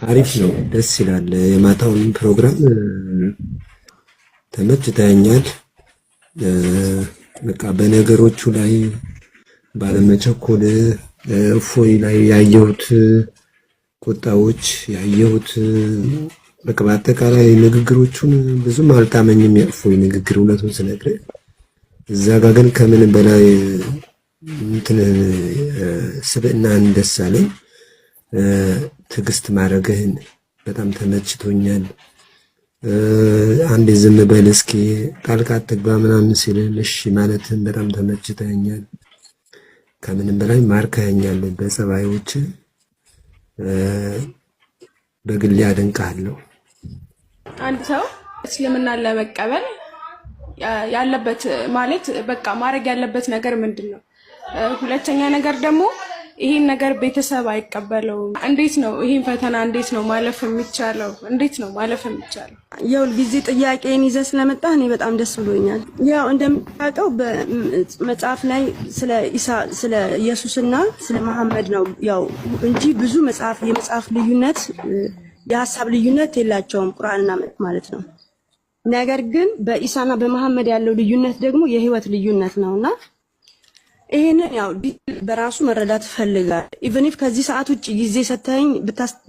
አሪፍ ነው፣ ደስ ይላል። የማታውን ፕሮግራም ተመችቶኛል። በቃ በነገሮቹ ላይ ባለመቸኮል እፎይ ላይ ያየሁት ቁጣዎች ያየሁት በቃ በአጠቃላይ ንግግሮቹን ብዙም አልጣመኝም። የእፎይ ንግግር እውነቱን ስነግርህ እዛ ጋር ግን ከምን በላይ እንትን ስብዕናህን ደስ አለኝ። ትዕግስት ማድረግህን በጣም ተመችቶኛል። አንድ ዝም በል እስኪ ጣልቃ አትግባ ምናምን ሲልህ እሺ ማለትህን በጣም ተመችቶኛል። ከምንም በላይ ማርከኸኛል በጸባዮች በግሌ አደንቅሃለሁ። አንድ ሰው እስልምናን ለመቀበል ያለበት ማለት በቃ ማድረግ ያለበት ነገር ምንድን ነው? ሁለተኛ ነገር ደግሞ ይሄን ነገር ቤተሰብ አይቀበለውም። እንዴት ነው ይሄን ፈተና እንዴት ነው ማለፍ የሚቻለው? እንዴት ነው ማለፍ የሚቻለው? የሁል ጊዜ ጥያቄን ይዘህ ስለመጣ እኔ በጣም ደስ ብሎኛል። ያው እንደምታውቀው በመጽሐፍ ላይ ስለ ኢሳ ስለ ኢየሱስና ስለ መሐመድ ነው ያው እንጂ ብዙ የመጽሐፍ ልዩነት የሀሳብ ልዩነት የላቸውም ቁርአንና ማለት ነው። ነገር ግን በኢሳና በመሐመድ ያለው ልዩነት ደግሞ የህይወት ልዩነት ነውና ይሄንን ያው በራሱ መረዳት ፈልጋል። ኢቭን ኢፍ ከዚህ ሰዓት ውጪ ጊዜ ሰተኝ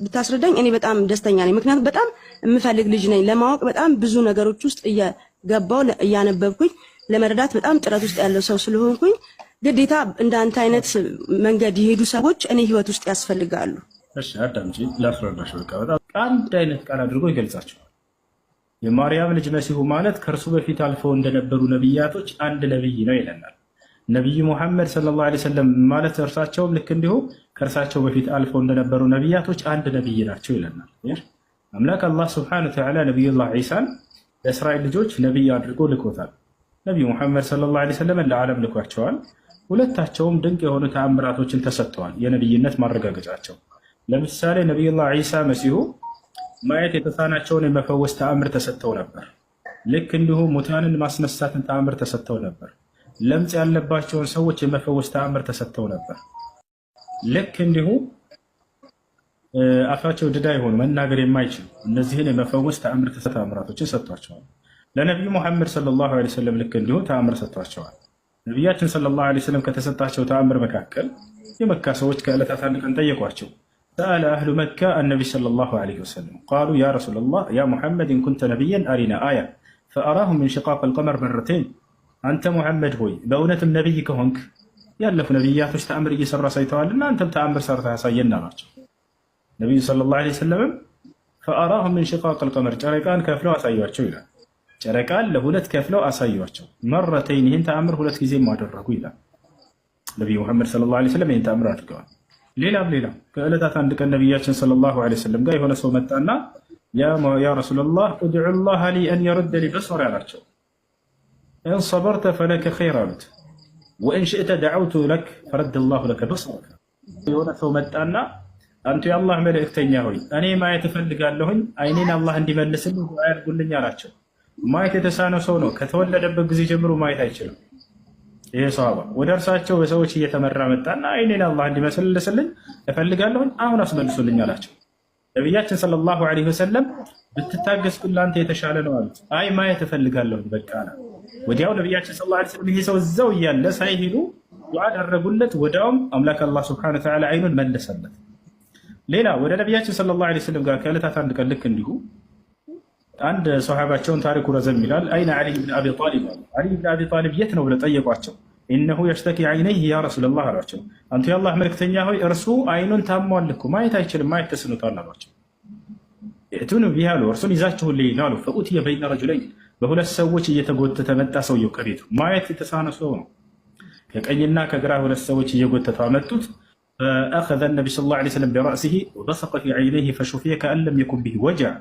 ብታስረዳኝ እኔ በጣም ደስተኛ ነኝ። ምክንያቱም በጣም የምፈልግ ልጅ ነኝ። ለማወቅ በጣም ብዙ ነገሮች ውስጥ እየገባው እያነበብኩኝ ለመረዳት በጣም ጥረት ውስጥ ያለው ሰው ስለሆንኩኝ ግዴታ እንዳንተ አይነት መንገድ የሄዱ ሰዎች እኔ ህይወት ውስጥ ያስፈልጋሉ። እሺ አዳምጪ፣ ላስረዳሽ። በቃ በጣም አንድ አይነት ቃል አድርጎ ይገልጻቸዋል። የማርያም ልጅ መሲሁ ማለት ከእርሱ በፊት አልፈው እንደነበሩ ነብያቶች አንድ ነብይ ነው ይለናል። ነቢዩ ሙሐመድ ሰለላሁ ዐለይሂ ወሰለም ማለት እርሳቸውም ልክ እንዲሁ ከእርሳቸው በፊት አልፈው እንደነበሩ ነቢያቶች አንድ ነቢይ ናቸው ይለናል። አምላክ አላህ ስብሐነሁ ወተዓላ ነቢዩላህ ዒሳን ለእስራኤል ልጆች ነቢይ አድርጎ ልኮታል። ነቢዩ ሙሐመድ ሰለላሁ ዐለይሂ ወሰለም ለዓለም ልኳቸዋል። ሁለታቸውም ድንቅ የሆኑ ተአምራቶችን ተሰጥተዋል፣ የነቢይነት ማረጋገጫቸው። ለምሳሌ ነቢዩላህ ዒሳ መሲሁ ማየት የተሳናቸውን የመፈወስ ተአምር ተሰጥተው ነበር። ልክ እንዲሁ ሙታንን ማስነሳትን ተአምር ተሰጥተው ነበር። ለምጽ ያለባቸውን ሰዎች የመፈወስ ተአምር ተሰጥተው ነበር። ልክ እንዲሁ አፋቸው ድዳ የሆኑ መናገር የማይችሉ እነዚህን የመፈወስ ተአምራቶችን ሰጥቷቸዋል። ለነቢዩ ሙሐመድ ሰለላሁ ዐለይሂ ወሰለም ልክ እንዲሁ ተአምር ሰጥቷቸዋል። ነቢያችን ሰለላሁ ዐለይሂ ወሰለም ከተሰጣቸው ተአምር መካከል የመካ ሰዎች ከዕለታት አንድ ቀን ጠየቋቸው። ሰአለ አህሉ መካ አነቢ ሰለላሁ ዐለይሂ ወሰለም ቃሉ ያ ረሱለላህ ያ ሙሐመድ ኢን ኩንተ ነቢየን አሪና አያ ፈአራሁም ሚን ሽቃቅ አልቀመር መረተይን አንተ ሙሐመድ ሆይ በእውነትም ነቢይ ከሆንክ ያለፉ ነቢያቶች ተአምር እየሰሩ አሳይተዋልና አንተም ተአምር ሰርተህ ያሳየን አሏቸው። ነቢዩ ሰለላሁ ዐለይሂ ወሰለም ፈአራሁም ሚን ሽቃቅ አልቀመር ጨረቃን ከፍለው አሳዩአቸው ይላል። ጨረቃን ለሁለት ከፍለው አሳዩአቸው። መረተይን ይህን ተአምር ሁለት ጊዜም አደረጉ ይላል። ነቢዩ ሙሐመድ ሰለላሁ ዐለይሂ ወሰለም ይህን ተአምር አድርገዋል። ሌላም ከዕለታት አንድ ቀን ነቢያችን ሰለላሁ ዐለይሂ ወሰለም ጋር የሆነ ሰው መጣና ያ ረሱለላህ ኡድዑላህ ሊ አን የረደ ሊ በሰሪ አላቸው። ኢን ሰበርተ ፈለከ ኸይር አሉት። ወኢን ሽእተ ደዐውቱ ለክ ፈረደ ላሁ ለከ በሰረከ። የሆነ ሰው መጣና አንቱ የአላህ መልእክተኛ ሆይ እኔ ማየት እፈልጋለሁኝ አይኔን አላህ እንዲመልስልኝ ዱዓ ያድርጉልኝ አላቸው። ማየት የተሳነው ሰው ነው። ከተወለደበት ጊዜ ጀምሮ ማየት አይችልም። ይሄ ሰሃባ ወደ እርሳቸው በሰዎች እየተመራ መጣና አይኔን አላህ እንዲመልስልኝ እፈልጋለሁኝ አሁን አስመልሱልኝ አላቸው። ነቢያችን ሰለላሁ ዐለይሂ ወሰለም ብትታገስ ለአንተ የተሻለ ነው አሉት። አይ ማየት እፈልጋለሁ በቃ አለ። ወዲያው ነቢያችን ሰለላሁ ዐለይሂ ወሰለም ይሄ ሰው እዛው እያለ ሳይሄዱ ዱዓ አደረጉለት። ወዲያውም አምላክ አላህ ሱብሓነሁ ወተዓላ አይኑን መለሰለት። ሌላ ወደ ነቢያችን ሰለላሁ ዐለይሂ ወሰለም ጋር ከዕለታት አንድ ቀን ልክ እንዲሁ አንድ ሰሃባቸውን ታሪኩ ረዘም ይላል። አይነ ዓሊ ብን አቢ ጣሊብ ዓሊ ብን አቢ ጣሊብ የት ነው ብለው ጠየቋቸው። ኢነሁ የሽተኪ ዐይነይህ ያ ረሱለላህ አሏቸው። አንቱ የአላህ መልክተኛ ሆይ እርሱ አይኑን ታሟል እኮ ማየት አይችልም፣ ማየት ተስኖታል አሏቸው። እቱኑ ቢህ አሉ፣ እርሱን ይዛችሁልኝ አሉ። ፈኡትየ በይነ ረጁለይን በሁለት ሰዎች እየተጎተተ መጣ። ሰውየው ከቤቱ ማየት የተሳነ ሰው ነው። ከቀኝና ከግራ ሁለት ሰዎች እየጎተቱ አመጡት። ፈአኸዘ ነቢ ሰለላሁ ዐለይሂ ወሰለም ቢረእሲሂ ወበሰቀ ፊ ዐይነይህ ፈሹፊየ ከአን ለም የኩን ቢህ ወጀዕ።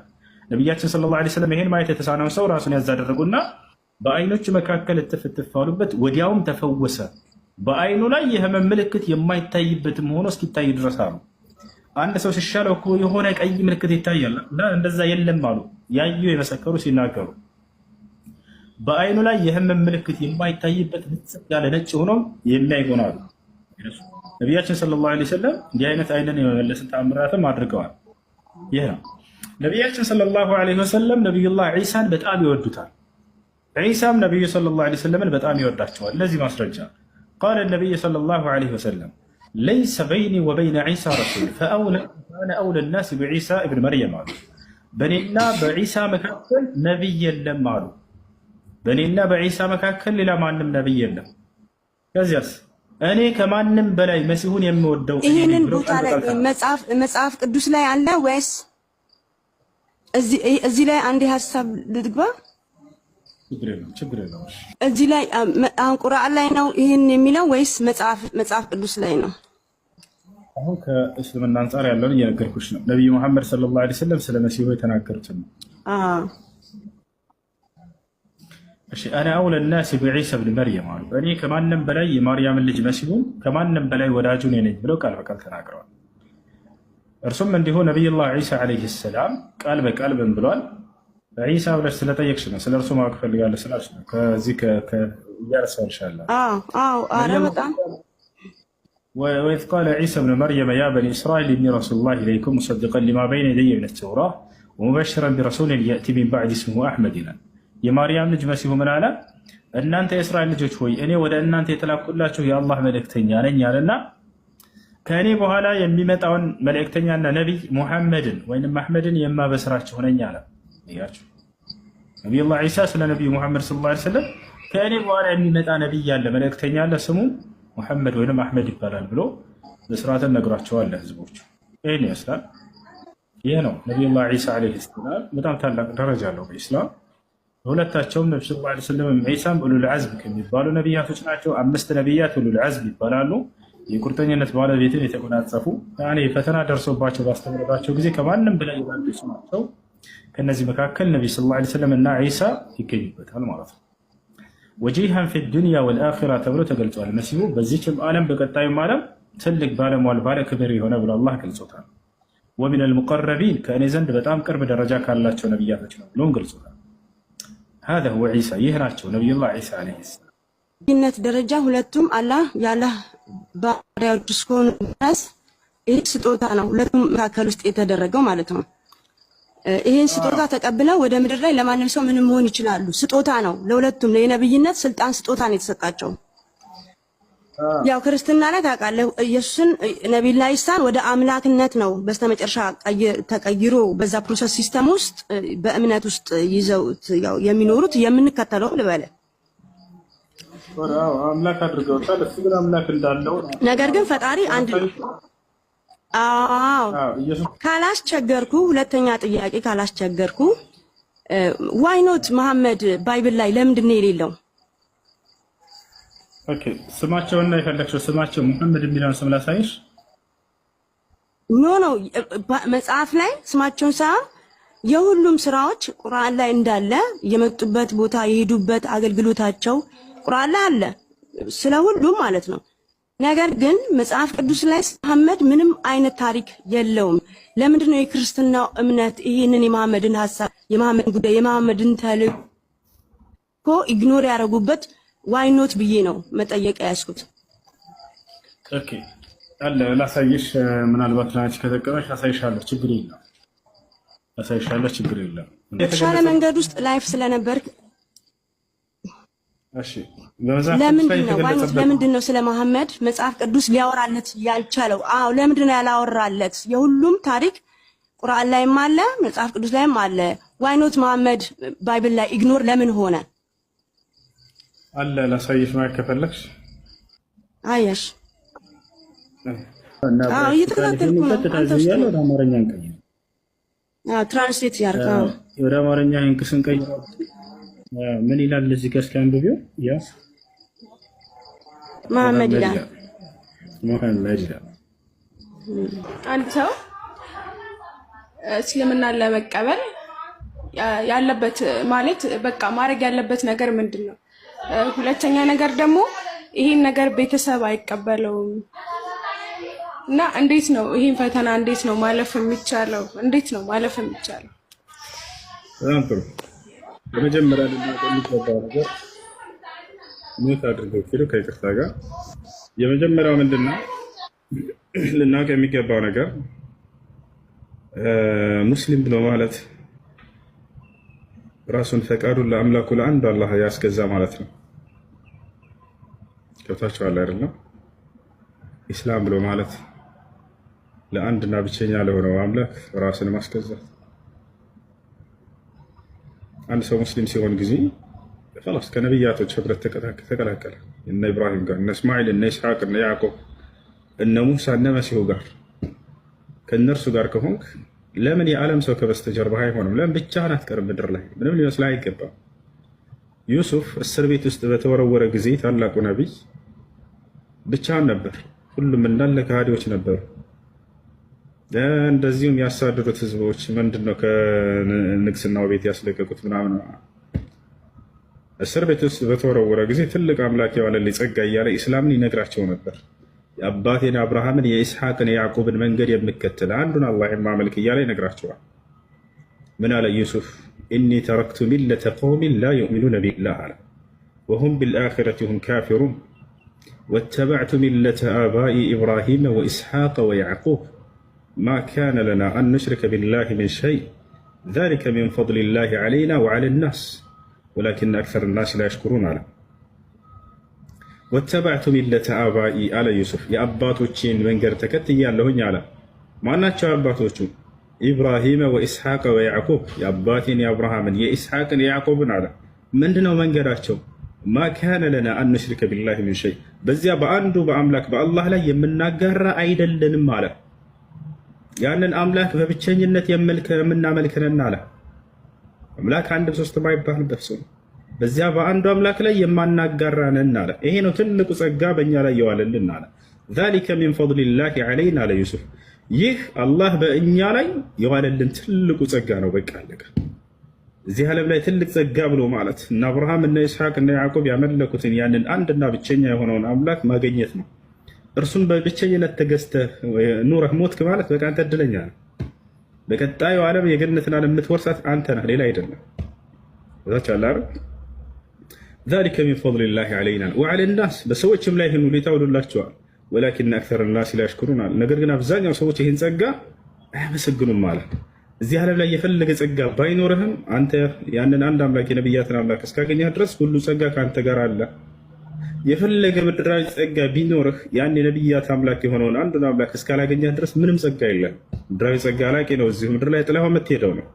ነቢያችን ሰለላሁ ዐለይሂ ወሰለም ይሄን ማየት የተሳነውን ሰው ራሱን ያዛደረጉና በአይኖቹ መካከል እትፍ አሉበት። ወዲያውም ተፈወሰ። በአይኑ ላይ የህመም ምልክት የማይታይበትም ሆኖ እስኪታይ ድረስ አሉ። አንድ ሰው ሲሻለው እኮ የሆነ ቀይ ምልክት ይታያል፣ እንደዛ የለም አሉ ያዩ የመሰከሩ ሲናገሩ። በአይኑ ላይ የህመም ምልክት የማይታይበት ንጽህ ያለ ነጭ ሆኖም የሚያይ ሆናሉ። ነቢያችን ሰለላሁ ዐለይሂ ወሰለም እንዲህ አይነት አይንን የመመለስን ተአምራትም አድርገዋል። ይህ ነው። ነቢያችን ሰለላሁ ዐለይሂ ወሰለም ነቢዩላህ ዒሳን በጣም ይወዱታል። ዒሳም ነቢዩ ሰለላሁ ዐለይሂ ወሰለምን በጣም ይወዳቸዋል። ለዚህ ማስረጃ ቃለ ነቢይ ሰለላሁ ዐለይሂ ወሰለም ለይሰ በይኒ ወበይነ ዒሳ ረሱል ፈአነ አውለ ናስ ቢዒሳ እብን መርየም አሉ። በእኔና በዒሳ መካከል ነቢይ የለም አሉ። በእኔና በዒሳ መካከል ሌላ ማንም ነቢይ የለም። ከዚያስ እኔ ከማንም በላይ መሲሁን የምወደው ይህንን ቦታ ላይ መጽሐፍ ቅዱስ ላይ አለ ወይስ እዚህ ላይ አንድ ሀሳብ ልትግባ? ችግር የለውም። እዚህ ላይ ቁርአን ላይ ነው ይህን የሚለው ወይስ መጽሐፍ ቅዱስ ላይ ነው? አሁን ከእስልምና አንጻር ያለውን እየነገርኩሽ ነው። ነቢዩ መሐመድ ሰለላሁ ዐለይሂ ወሰለም ስለ መሲሁ የተናገሩት ነው። እሺ አነ አውለ ናስ ቢዒሳ ብን መርየም አሉ። እኔ ከማንም በላይ የማርያምን ልጅ መሲሁን ከማንም በላይ ወዳጁ እኔ ነኝ ብለው ቃል በቃል ተናግረዋል። እርሱም እንዲሁ ነቢዩላህ ዒሳ ዐለይሂ ሰላም ቃል በቃል ምን ብሏል? ዒሳ ብለሽ ስለጠየቅሽ ነው፣ ስለ እርሱ ማወቅ ፈልጋለሁ ስላልሽ ነው። ከዚህ እያረሳልሻለሁ። ኧረ በጣም ወኢዝ ቃለ ዒሳ ብን መርየም ያ በኒ እስራኤል ኢኒ ረሱሉላህ ኢለይኩም ሙሰዲቀን ሊማ በይነ የደየ ሚነ ተውራህ ወሙበሽረን ቢረሱሊን የእቲ ሚን ባዕዲ እስሙሁ አሕመድ ይላል። የማርያም ልጅ መሲሁ ምን አለ? እናንተ የእስራኤል ልጆች ሆይ እኔ ወደ እናንተ የተላኩላችሁ የአላህ መልእክተኛ ነኝ አለና ከእኔ በኋላ የሚመጣውን መልእክተኛና ነቢይ ሙሐመድን ወይም አሕመድን የማበስራችሁ ነኝ አለ። ያችሁ ነቢዩላህ ዒሳ ስለ ነቢዩ ሙሐመድ ሰለላሁ ዐለይሂ ወሰለም ከእኔ በኋላ የሚመጣ ነቢይ አለ፣ መልእክተኛ አለ፣ ስሙ ሙሐመድ ወይም አሕመድ ይባላል ብሎ በስርዓትን ነግሯቸዋል ለህዝቦቹ። ይህን ይመስላል። ይህ ነው ነቢዩላህ ዒሳ ዐለይሂ ሰላም በጣም ታላቅ ደረጃ አለው በኢስላም። ሁለታቸውም ነቢ ሰለላሁ ዐለይሂ ወሰለም ዒሳም ኡሉል ዐዝም ከሚባሉ ነቢያቶች ናቸው። 5 ነቢያት ኡሉል ዐዝም ይባላሉ። የቁርጠኝነት ባለቤትን የተጎናጸፉ ፈተና ደርሶባቸው ባስተምረባቸው ጊዜ ከማንም በላይ የባለቤቱ ናቸው። ከነዚህ መካከል ነቢ ሰለላሁ ዐለይሂ ወሰለም እና ዒሳ ይገኙበታል ማለት ነው። ወጂሃን ፊ ዱንያ ወልአኺራ ተብሎ ተገልጿል። መሲሁ በዚህም ዓለም በቀጣዩም ዓለም ትልቅ ባለሟል ባለ ክብር የሆነ ብሎ አላህ ገልጾታል። ወሚነል ሙቀረቢን ከእኔ ዘንድ በጣም ቅርብ ደረጃ ካላቸው ነቢያቶች ነው ብሎም ገልጾታል። ሀዛ ሁወ ዒሳ ይህ ናቸው ነቢዩላህ ዒሳ ዐለይሂ ሰላም። ይህነት ደረጃ ሁለቱም አላህ ያላህ ባሪያዎች እስከሆኑ ድረስ ይህ ስጦታ ነው፣ ሁለቱም መካከል ውስጥ የተደረገው ማለት ነው። ይህን ስጦታ ተቀብለው ወደ ምድር ላይ ለማንም ሰው ምንም መሆን ይችላሉ። ስጦታ ነው ለሁለቱም፣ የነብይነት ስልጣን ስጦታ ነው የተሰጣቸው። ያው ክርስትና ላይ ታውቃለህ ኢየሱስን ነቢዩላህ ዒሳን ወደ አምላክነት ነው በስተመጨረሻ ተቀይሮ በዛ ፕሮሰስ ሲስተም ውስጥ በእምነት ውስጥ ይዘውት ያው የሚኖሩት የምንከተለው ልበለ አምላክ አድርገውታል። እሱ ግን አምላክ እንዳለው ነገር ግን ፈጣሪ አንድ ነው። ካላስቸገርኩ ሁለተኛ ጥያቄ ካላስቸገርኩ ዋይ ኖት መሐመድ ባይብል ላይ ለምንድን ነው የሌለው? ኦኬ ስማቸውና የፈለግሽው ስማቸው መሐመድ የሚለውን ስም ላሳይሽ። ኖ መጽሐፍ ላይ ስማቸውን ሳይሆን የሁሉም ስራዎች ቁርአን ላይ እንዳለ የመጡበት ቦታ የሄዱበት አገልግሎታቸው ቁርአን ላይ አለ፣ ስለ ሁሉም ማለት ነው። ነገር ግን መጽሐፍ ቅዱስ ላይ መሐመድ ምንም አይነት ታሪክ የለውም። ለምንድን ነው የክርስትናው እምነት ይሄንን የመሐመድን ሐሳብ የመሐመድን ጉዳይ የመሐመድን ተልእኮ ኢግኖር ያደረጉበት? ዋይ ኖት ብዬ ነው መጠየቅ ያስኩት። ኦኬ አለ ላሳይሽ። ምናልባት ናች ከተቀበልሽ አሳይሻለሁ፣ ችግር የለም። አሳይሻለሁ፣ ችግር የለም። የተሻለ መንገድ ውስጥ ላይፍ ስለነበርክ እሺ ለምንድን ነው ስለ መሐመድ መጽሐፍ ቅዱስ ሊያወራለት ያልቻለው? አዎ ለምንድን ነው ያላወራለት? የሁሉም ታሪክ ቁርአን ላይም አለ መጽሐፍ ቅዱስ ላይም አለ። ዋይ ኖት መሐመድ ባይብል ላይ ኢግኖር ለምን ሆነ? አለ ላሳይሽ ማለት ከፈለግሽ አየሽ። አዎ እየተከታተልኩ ነው። ወደ አማርኛ እንቀይር። ትራንስሌት ያርጋው ወደ አማርኛ እንቀይር። ምን ይላል እዚህ ጋር? እስኪ አንብቢው። ያ መሐመድ ይላል። አንድ ሰው እስልምናን ለመቀበል ያለበት ማለት በቃ ማድረግ ያለበት ነገር ምንድን ነው? ሁለተኛ ነገር ደግሞ ይሄን ነገር ቤተሰብ አይቀበለውም እና እንዴት ነው ይሄን ፈተና እንዴት ነው ማለፍ የሚቻለው? እንዴት ነው ማለፍ የሚቻለው? በጣም ጥሩ። በመጀመሪያ የሚገባው ነገር ሞት አድርገው ኪሎ ከይቅርታ ጋር የመጀመሪያው ምንድነው ልናውቅ የሚገባው ነገር ሙስሊም ብሎ ማለት ራሱን ፈቃዱን ለአምላኩ ለአንዱ አላህ ያስገዛ ማለት ነው። ገብታችኋል አይደለም? ኢስላም ብሎ ማለት ለአንድና ብቸኛ ለሆነው አምላክ ራስን ማስገዛት። አንድ ሰው ሙስሊም ሲሆን ጊዜ خلاص ከነቢያቶች ህብረት ተቀላቀለ። እነ ኢብራሂም ጋር፣ እነ እስማኤል፣ እነ ኢስሐቅ፣ እነ ያዕቆብ፣ እነ ሙሳ፣ እነ መሲሁ ጋር ከእነርሱ ጋር ከሆንክ ለምን የዓለም ሰው ከበስተጀርባ አይሆንም? ለምን ብቻህን አትቀርም? ምድር ላይ ምንም ሊመስልህ አይገባም። ዩሱፍ እስር ቤት ውስጥ በተወረወረ ጊዜ ታላቁ ነቢይ ብቻህን ነበር። ሁሉም እንዳለ ከሃዲዎች ነበሩ። እንደዚሁም ያሳደዱት ህዝቦች ምንድነው ከንግስናው ቤት ያስለቀቁት ምናምን። እስር ቤት ውስጥ በተወረወረ ጊዜ ትልቅ አምላክ የዋለልኝ ጸጋ እያለ ኢስላምን ይነግራቸው ነበር። የአባቴን አብርሃምን የኢስሐቅን የያዕቆብን መንገድ የምከተል አንዱን አላህ የማመልክ እያለ ይነግራቸዋል። ምን አለ ዩሱፍ? ኢኒ ተረክቱ ሚለተ ቀውሚን ላ ዩእሚኑነ ቢላህ አለ ወሁም ቢልአኺረቲ ሁም ካፊሩን ወተበዕቱ ሚለተ አባኢ ኢብራሂመ ወኢስሐቀ ወያዕቁብ ማ ካነ ለና አን ኑሽሪከ ቢላህ ሚን ሸይ ዛሊከ ሚን ፈድሊላሂ ዐለይና ወዐለ ናስ ወላኪነ አክሰረ ናስ ላ የሽኩሩን አለ። ወተበዕቱ ሚለተ አባኢ አለ ዩሱፍ፣ የአባቶቼን መንገድ ተከትያለሁኝ አለ። ማናቸው አባቶቹ? ኢብራሂመ ወኢስሐቀ ወያዕቁብ፣ የአባቴን የአብርሃምን የኢስሐቅን የያዕቆብን አለ። ምንድነው መንገዳቸው? ማ ካነ ለና አን ኑሽሪከ ቢላሂ ሚን ሸይ፣ በዚያ በአንዱ በአምላክ በአላህ ላይ የምናጋራ አይደለንም አለ። ያንን አምላክ በብቸኝነት የምናመልክነን አለ። አምላክ አንድም ሶስትም አይባልበት ሰው በዚያ በአንዱ አምላክ ላይ የማናጋራነን አለ። ይሄ ነው ትልቁ ጸጋ በእኛ ላይ የዋለልን አለ። ዛሊከ ሚን ፈድሊላሂ ዐለይና አለ ዩሱፍ፣ ይህ አላህ በእኛ ላይ የዋለልን ትልቁ ጸጋ ነው። በቃ አለቀ። እዚህ ዓለም ላይ ትልቅ ጸጋ ብሎ ማለት እነ አብርሃም እነ ኢስሐቅ እነ ያዕቆብ ያመለኩትን ያንን አንድና ብቸኛ የሆነውን አምላክ ማግኘት ነው። እርሱን በብቸኝነት ተገዝተህ ኑረህ ሞትክ ማለት በቃ አንተ እድለኛ ነህ። በቀጣዩ ዓለም የገነትን ዓለም የምትወርሳት አንተ ነህ፣ ሌላ አይደለም። እዛች አለ አይደል? ዛሊከ ሚን ፈድሊላሂ ዐለይና ወዐለ ናስ፣ በሰዎችም ላይ ይህን ሁኔታ ውሎላቸዋል። ወላኪነ አክሰረ ናስ ላ የሽኩሩን አለ። ነገር ግን አብዛኛው ሰዎች ይህን ጸጋ አያመሰግኑም ማለት። እዚህ ዓለም ላይ የፈለገ ጸጋ ባይኖርህም አንተ ያንን አንድ አምላክ የነቢያትን አምላክ እስካገኘህ ድረስ ሁሉ ጸጋ ከአንተ ጋር አለ። የፈለገ ምድራዊ ጸጋ ቢኖርህ ያን የነቢያት አምላክ የሆነውን አንዱን አምላክ እስካላገኘህ ድረስ ምንም ጸጋ የለም። ምድራዊ ጸጋ አላቂ ነው። እዚሁ ምድር ላይ ጥለኸው የምትሄደው ነው።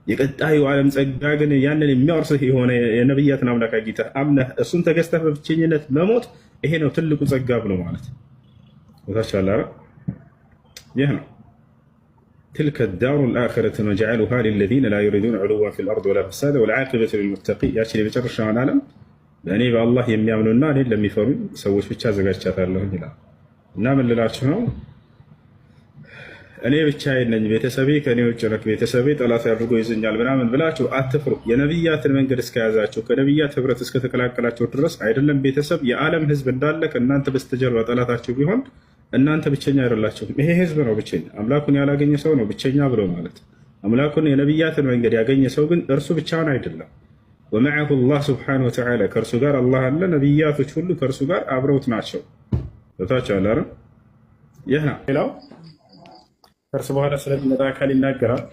የቀጣዩ ዓለም ጸጋ ግን ያንን የሚያወርስህ የሆነ የነቢያትን አምላክ አግኝተህ አምነህ እሱን ተገዝተህ በብቸኝነት መሞት፣ ይሄ ነው ትልቁ ጸጋ ብሎ ማለት ቦታች አለ። ይህ ነው ትልከ ዳሩ ልአኺረቱ ነጅዐሉሃ ሊለዚነ ላ ዩሪዱነ ዑሉወን ፊል አርድ ወላ ፈሳደ ወልዓቂበቱ ሊልሙተቂን። ያችን የመጨረሻውን ዓለም በእኔ በአላህ የሚያምኑና እኔን ለሚፈሩ ሰዎች ብቻ አዘጋጅቻታለሁ ይላል። እና ምን ልላችሁ ነው? እኔ ብቻዬን ነኝ፣ ቤተሰቤ ከእኔ ውጭ ነው፣ ቤተሰቤ ጠላት አድርጎ ይዘኛል ምናምን ብላችሁ አትፍሩ። የነቢያትን መንገድ እስከያዛችሁ ከነቢያት ህብረት እስከተቀላቀላችሁ ድረስ አይደለም ቤተሰብ፣ የዓለም ህዝብ እንዳለ ከእናንተ በስተጀርባ ጠላታችሁ ቢሆን እናንተ ብቸኛ አይደላችሁም። ይሄ ህዝብ ነው ብቸኛ። አምላኩን ያላገኘ ሰው ነው ብቸኛ ብሎ ማለት። አምላኩን የነቢያትን መንገድ ያገኘ ሰው ግን እርሱ ብቻውን አይደለም። ወመዐሁ አላህ ሱብሓነሁ ወተዓላ፣ ከእርሱ ጋር አላህ አለ። ነቢያቶች ሁሉ ከእርሱ ጋር አብረውት ናቸው። ቦታቸው አለ። ይህ ነው። ሌላው ከእርሱ በኋላ ስለሚመጣ አካል ይናገራል።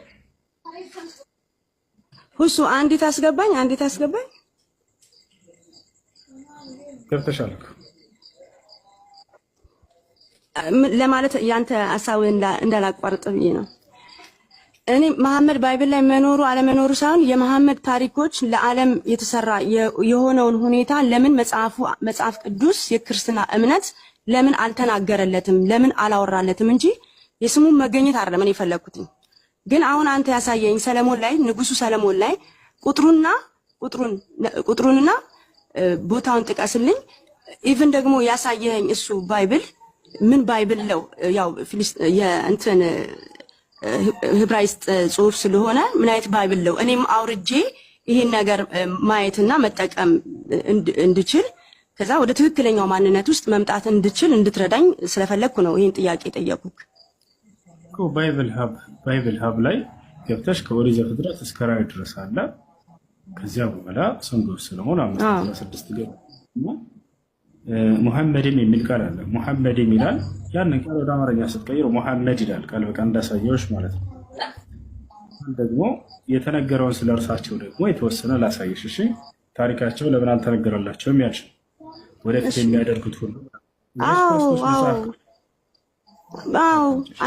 ሁሱ አንዲት አስገባኝ ገብተሻል ለማለት ያንተ ሀሳብ እንዳላቋርጥ ብዬ ነው። እኔ መሐመድ ባይብል ላይ መኖሩ አለመኖሩ ሳይሆን የመሐመድ ታሪኮች ለዓለም የተሰራ የሆነውን ሁኔታ ለምን መጽሐፍ ቅዱስ የክርስትና እምነት ለምን አልተናገረለትም፣ ለምን አላወራለትም እንጂ የስሙን መገኘት አይደለም እኔ የፈለኩት። ግን አሁን አንተ ያሳየኝ ሰለሞን ላይ ንጉሱ ሰለሞን ላይ ቁጥሩንና ቦታውን ጥቀስልኝ። ኢቭን ደግሞ ያሳየኝ እሱ ባይብል ምን ባይብል ነው? ያው የእንትን ህብራይስጥ ጽሑፍ ስለሆነ ምን አይነት ባይብል ነው? እኔም አውርጄ ይሄን ነገር ማየትና መጠቀም እንድችል ከዛ ወደ ትክክለኛው ማንነት ውስጥ መምጣት እንድችል እንድትረዳኝ ስለፈለኩ ነው ይሄን ጥያቄ ጠየቁክ። ባይብል ሀብ ላይ ገብተሽ ከኦሪት ዘፍጥረት እስከ ራዕይ ድረስ አለ። ከዚያ በኋላ ሰንጎ ሰለሞን 5:16 ገብ ሙሐመድም የሚል ቃል አለ። ሙሐመድም ይላል። ያንን ቃል ወደ አማርኛ ስትቀይሩ ሙሐመድ ይላል። ቃል በቃ እንዳሳየውሽ ማለት ነው። ደግሞ የተነገረውን ስለ እርሳቸው ደግሞ የተወሰነ ላሳየሽ። እሺ ታሪካቸው ለምን አልተነገረላቸውም ያልሽ ወደፊት የሚያደርጉት ሁሉ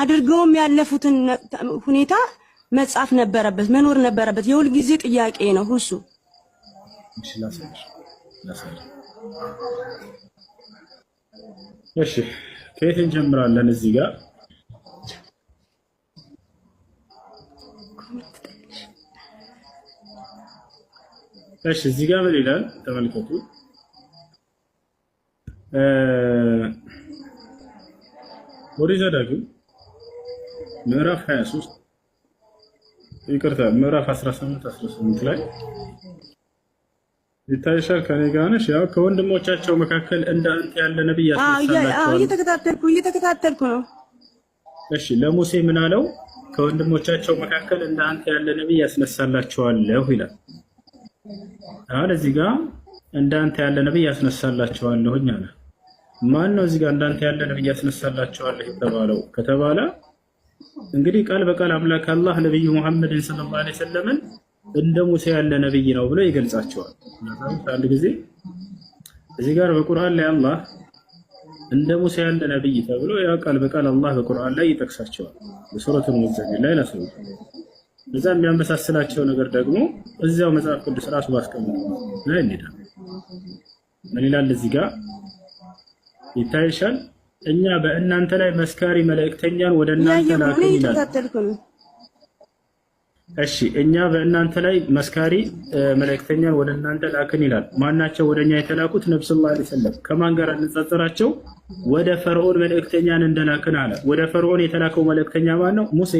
አድርገውም ያለፉትን ሁኔታ መጻፍ ነበረበት፣ መኖር ነበረበት። የሁል ጊዜ ጥያቄ ነው እሱ። እሺ ላሳየሽ። እሺ ከየት እንጀምራለን? እዚህ ጋር እሺ እዚህ ጋር ምን ይላል ተመልከቱ። ኦሪት ዘዳግም ምዕራፍ 23 ይቅርታ ምዕራፍ 18 ላይ ይታይሻል። ከኔ ጋር ነሽ? ያው ከወንድሞቻቸው መካከል እንደ አንተ ያለ ነብይ ያስነሳላቸው። እየተከታተልኩ ነው። እሺ ለሙሴ ምን አለው? ከወንድሞቻቸው መካከል እንደ አንተ ያለ ነብይ ያስነሳላቸዋለሁ ይላል። አሁን እዚህ ጋር እንደ አንተ ያለ ነብይ ያስነሳላቸዋለሁኝ አለ። ማን ነው እዚህ ጋር እንደ አንተ ያለ ነብይ ያስነሳላቸዋለሁ የተባለው ከተባለ እንግዲህ ቃል በቃል አምላክ አላህ ነብዩ መሐመድን ሰለላሁ ዐለይሂ ወሰለም እንደ ሙሴ ያለ ነብይ ነው ብሎ ይገልጻቸዋል። አንድ ጊዜ እዚህ ጋር በቁርአን ላይ አላህ እንደ ሙሴ ያለ ነብይ ተብሎ ያ ቃል በቃል አላህ በቁርአን ላይ ይጠቅሳቸዋል። በሱረቱል ሙዘሚል ላይ ነው። እዛ የሚያመሳስላቸው ነገር ደግሞ እዚያው መጽሐፍ ቅዱስ ራሱ ባስቀመጠው ላይ እንሄዳለን። ምን ይላል እዚህ ጋር ይታይሻል? እኛ በእናንተ ላይ መስካሪ መልእክተኛን ወደ እናንተ ላክን ይላል። እሺ እኛ በእናንተ ላይ መስካሪ መልእክተኛን ወደ እናንተ ላክን ይላል። ማናቸው ወደኛ የተላኩት? ነብዩ ሰለላሁ ዐለይሂ ወሰለም። ከማን ጋር እንጸጽራቸው? ወደ ፈርዖን መልእክተኛን እንደላክን አለ። ወደ ፈርዖን የተላከው መልእክተኛ ማን ነው? ሙሴ።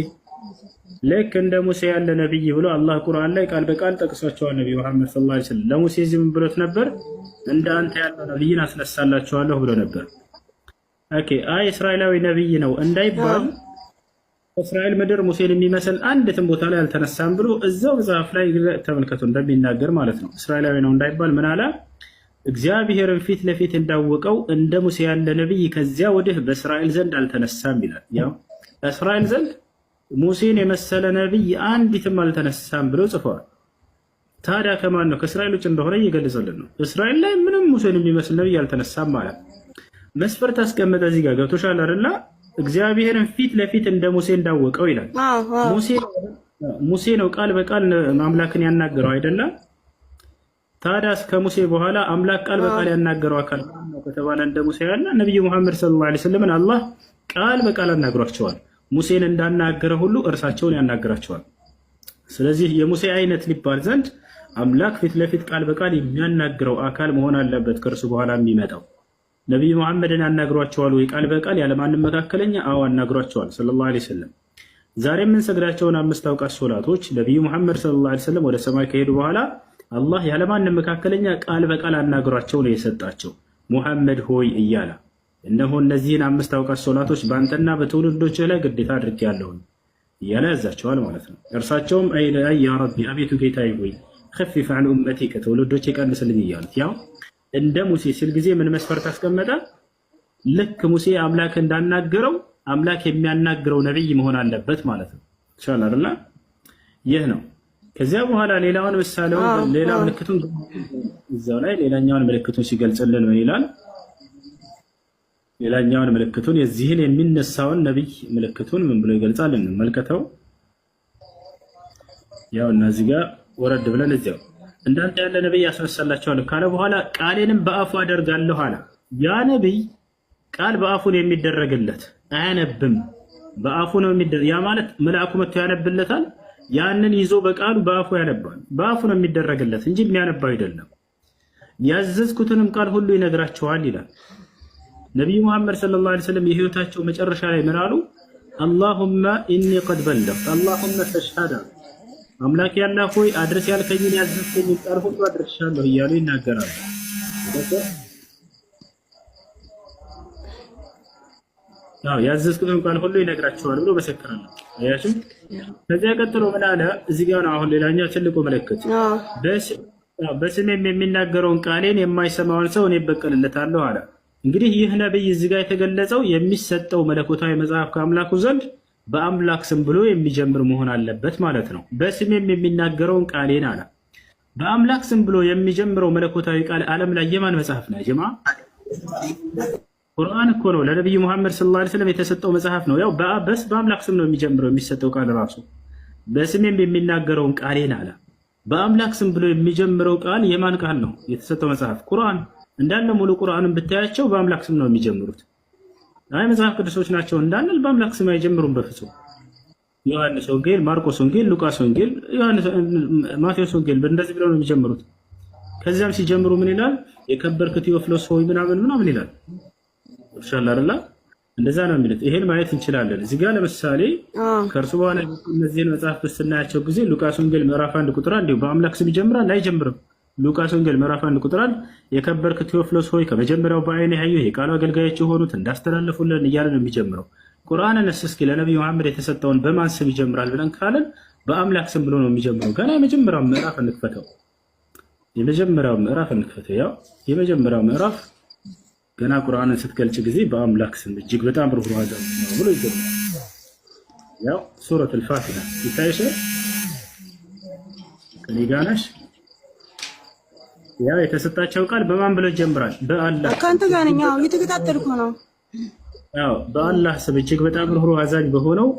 ልክ እንደ ሙሴ ያለ ነብይ ብሎ አላህ ቁርአን ላይ ቃል በቃል ጠቅሷቸዋል። ነብዩ መሐመድ ሰለላሁ ዐለይሂ ወሰለም ለሙሴ ዝም ብሎት ነበር? እንደ አንተ ያለ ነብይን አስነሳላችኋለሁ ብሎ ነበር። ኦኬ አይ እስራኤላዊ ነብይ ነው እንዳይባል እስራኤል ምድር ሙሴን የሚመስል አንድትም ቦታ ላይ አልተነሳም ብሎ እዛው መጽሐፍ ላይ ተመልከቱ እንደሚናገር ማለት ነው። እስራኤላዊ ነው እንዳይባል ምን አለ? እግዚአብሔርን ፊት ለፊት እንዳወቀው እንደ ሙሴ ያለ ነብይ ከዚያ ወዲህ በእስራኤል ዘንድ አልተነሳም ይላል። ያው እስራኤል ዘንድ ሙሴን የመሰለ ነብይ አንዲትም አልተነሳም ብሎ ጽፏል። ታዲያ ከማን ነው? ከእስራኤል ውጭ እንደሆነ እየገለጸልን ነው። እስራኤል ላይ ምንም ሙሴን የሚመስል ነብይ አልተነሳም ማለት መስፈርት አስቀመጠ። እዚህ ጋር ገብቶሻል አይደል? እግዚአብሔርን ፊት ለፊት እንደ ሙሴ እንዳወቀው ይላል። ሙሴ ነው ቃል በቃል አምላክን ያናገረው አይደለም? ታዲያ ከሙሴ በኋላ አምላክ ቃል በቃል ያናገረው አካል ነው ከተባለ እንደ ሙሴ ያለ ነብዩ መሐመድ ሰለላሁ ዐለይሂ ወሰለም አላህ ቃል በቃል አናግሯቸዋል። ሙሴን እንዳናገረ ሁሉ እርሳቸውን ያናግራቸዋል። ስለዚህ የሙሴ አይነት ሊባል ዘንድ አምላክ ፊት ለፊት ቃል በቃል የሚያናግረው አካል መሆን አለበት ከእርሱ በኋላ የሚመጣው። ነብዩ መሐመድን አናግሯቸዋል ወይ ቃል በቃል ያለማንም መካከለኛ? አዎ አናግሯቸዋል ሰለላሁ ዐለይሂ ወሰለም። ዛሬ የምንሰግዳቸውን 5 አውቃት ሶላቶች ነብዩ መሐመድ ሰለላሁ ዐለይሂ ወሰለም ወደ ሰማይ ከሄዱ በኋላ አላህ ያለማንም መካከለኛ ቃል በቃል አናግሯቸው ነው የሰጣቸው። ሙሐመድ ሆይ እያለ እነሆ እነዚህን 5 አውቃት ሶላቶች በአንተና በትውልዶች ላይ ግዴታ አድርጌያለሁ እያለ ያዛቸዋል ማለት ነው። እርሳቸውም አይ ያ ረቢ አቤቱ ጌታዬ ሆይ خفف عن امتي ከትውልዶች ቀንስልኝ እያሉት ያው እንደ ሙሴ ሲል ጊዜ ምን መስፈርት አስቀመጠ? ልክ ሙሴ አምላክ እንዳናገረው አምላክ የሚያናግረው ነብይ መሆን አለበት ማለት ነው። ኢንሻአላህ አይደል? ይህ ነው። ከዚያ በኋላ ሌላውን ምሳሌው ሌላ ምልክቱን እዛው ላይ ሌላኛውን ምልክቱን ሲገልጽልን ምን ይላል? ሌላኛውን ምልክቱን የዚህን የሚነሳውን ነብይ ምልክቱን ምን ብሎ ይገልጻል? እንመልከተው። ያው እነዚህ ጋር ወረድ ብለን እዚያው እንዳንተ ያለ ነብይ ያስነሳላቸዋለሁ ካለ በኋላ ቃሌንም በአፉ አደርጋለሁ አለ። ያ ነብይ ቃል በአፉ ነው የሚደረግለት፣ አያነብም። በአፉ ነው የሚደረግ። ያ ማለት መልአኩ መጥቶ ያነብለታል። ያንን ይዞ በቃሉ በአፉ ያነባል። በአፉ ነው የሚደረግለት እንጂ የሚያነባው አይደለም። ያዘዝኩትንም ቃል ሁሉ ይነግራቸዋል ይላል ነብዩ መሐመድ ሰለላሁ ዐለይሂ ወሰለም። የህይወታቸው መጨረሻ ላይ ምን አሉ? አላሁመ ኢኒ ቀድ በለግቱ አላሁመ ፈሽሀድ፣ አምላክ ያላ ሆይ አድርስ ያልከኝን ያዘዝከኝን ቃል ሁሉ አድርሻለሁ እያሉ ይናገራሉ። ያዘዝኩትን ቃል ሁሉ ይነግራቸዋል ብሎ መሰከራል። አያችሁ። ከዚያ ቀጥሎ ምን አለ? እዚህ ጋር ነው አሁን ሌላኛው ትልቁ ምልክት። በስሜም የሚናገረውን ቃሌን የማይሰማውን ሰው እኔ እበቀልለታለሁ አለ። እንግዲህ ይህ ነብይ እዚህ ጋር የተገለጸው የሚሰጠው መለኮታዊ መጽሐፍ ከአምላኩ ዘንድ በአምላክ ስም ብሎ የሚጀምር መሆን አለበት ማለት ነው። በስሜም የሚናገረውን ቃሌን አለ። በአምላክ ስም ብሎ የሚጀምረው መለኮታዊ ቃል ዓለም ላይ የማን መጽሐፍ ነው? ጀማ ቁርአን እኮ ነው። ለነብዩ መሐመድ ሰለላሁ ዐለይሂ ወሰለም የተሰጠው መጽሐፍ ነው። ያው በአምላክ ስም ነው የሚጀምረው የሚሰጠው ቃል ራሱ። በስሜም የሚናገረውን ቃሌን አለ። በአምላክ ስም ብሎ የሚጀምረው ቃል የማን ቃል ነው? የተሰጠው መጽሐፍ ቁርአን። እንዳለ ሙሉ ቁርአንን ብታያቸው በአምላክ ስም ነው የሚጀምሩት። አይ መጽሐፍ ቅዱሶች ናቸው እንዳንል በአምላክ ስም አይጀምሩም በፍጹም። ዮሐንስ ወንጌል፣ ማርቆስ ወንጌል፣ ሉቃስ ወንጌል፣ ማቴዎስ ወንጌል እንደዚህ ብለው ነው የሚጀምሩት። ከዚያም ሲጀምሩ ምን ይላል? የከበርክ ቴዎፍሎስ ሆይ ምናምን ይላል። ኢንሻአላ አይደል? እንደዛ ነው የሚሉት። ይሄን ማየት እንችላለን። እዚህ ጋር ለምሳሌ ከእርሱ በኋላ እነዚህን መጽሐፍ ስናያቸው ጊዜ ሉቃስ ወንጌል ምዕራፍ 1 ቁጥር 1 በአምላክ ስም ይጀምራል አይጀምርም? ሉቃስ ወንጌል ምዕራፍ 1 ቁጥር 1 የከበርክ ቴዎፍሎስ ሆይ ከመጀመሪያው በዓይኔ ያየሁ የቃሉ አገልጋዮች የሆኑት እንዳስተላለፉልን እያለ ነው የሚጀምረው። ቁርአንን እስኪ ለነብዩ መሐመድ የተሰጠውን በማን ስም ይጀምራል ብለን ካለን በአምላክ ስም ብሎ ነው የሚጀምረው። ገና የመጀመሪያው ምዕራፍ እንክፈተው። ያው የመጀመሪያው ምዕራፍ ገና ቁርአንን ስትገልጭ ጊዜ በአምላክ ስም እጅግ በጣም ሩህሩህ አዛኝ ነው ብሎ ይጀምራል። ያው ሱረቱል ፋቲሃ ይታይሽ ከኔ ጋር ነሽ። ያው የተሰጣቸው ቃል በማን ብሎ ይጀምራል? በአላህ ካንተ ጋር ነኝ። ያው እየተከታተልኩ ነው። ያው በአላህ ስም እጅግ በጣም ሩህሩህ አዛኝ በሆነው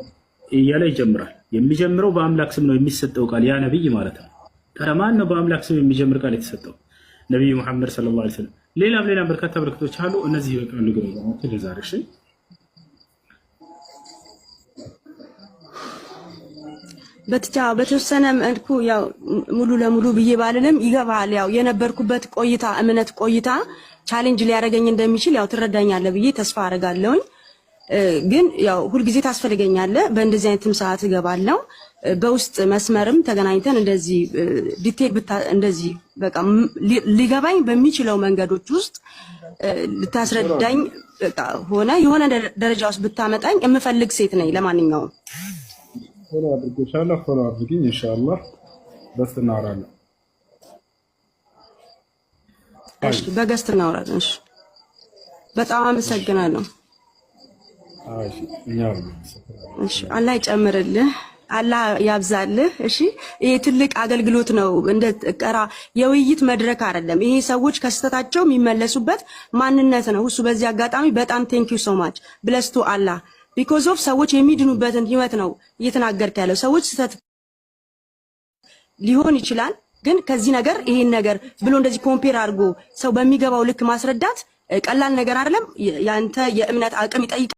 እያለ ይጀምራል። የሚጀምረው በአምላክ ስም ነው የሚሰጠው ቃል ያ ነብይ ማለት ነው። ታዲያ ማን ነው በአምላክ ስም የሚጀምር ቃል የተሰጠው? ነብዩ መሐመድ ሰለላሁ ዐለይሂ ወሰለም። ሌላም በርካታ በረከቶች አሉ። እነዚህ ይበቃሉ። ግን ለዛሬ እሺ በተወሰነ መልኩ ያው ሙሉ ለሙሉ ብዬ ባልልም ይገባል። ያው የነበርኩበት እምነት ቆይታ ቻሌንጅ ሊያደርገኝ እንደሚችል ያው ትረዳኛለህ ብዬ ተስፋ አደርጋለሁኝ። ግን ያው ሁልጊዜ ታስፈልገኛለህ። በእንደዚህ አይነትም ሰዓት እገባለሁ። በውስጥ መስመርም ተገናኝተን እንደዚህ ዲቴል እንደዚህ በቃ ሊገባኝ በሚችለው መንገዶች ውስጥ ልታስረዳኝ በቃ ሆነ የሆነ ደረጃ ውስጥ ብታመጣኝ የምፈልግ ሴት ነኝ። ለማንኛውም ፎሎ አድርጎሻለሁ። ፎሎ አድርጊኝ ኢንሻአላህ። በስ እናወራለን። እሺ በገስት እናወራለን። እሺ በጣም አመሰግናለሁ። እሺ አላህ ይጨምርልህ፣ አላህ ያብዛልህ። እሺ ይሄ ትልቅ አገልግሎት ነው። እንደ ቀራ የውይይት መድረክ አይደለም። ይሄ ሰዎች ከስተታቸው የሚመለሱበት ማንነት ነው። እሱ በዚህ አጋጣሚ በጣም ቴንክ ዩ ሶ ማች ብለስ ቱ አላህ ቢኮዝ ኦፍ ሰዎች የሚድኑበትን ህይወት ነው እየተናገርክ ያለው። ሰዎች ስተት ሊሆን ይችላል፣ ግን ከዚህ ነገር ይሄን ነገር ብሎ እንደዚህ ኮምፔር አድርጎ ሰው በሚገባው ልክ ማስረዳት ቀላል ነገር አይደለም። ያንተ የእምነት አቅም ይጠይቃል።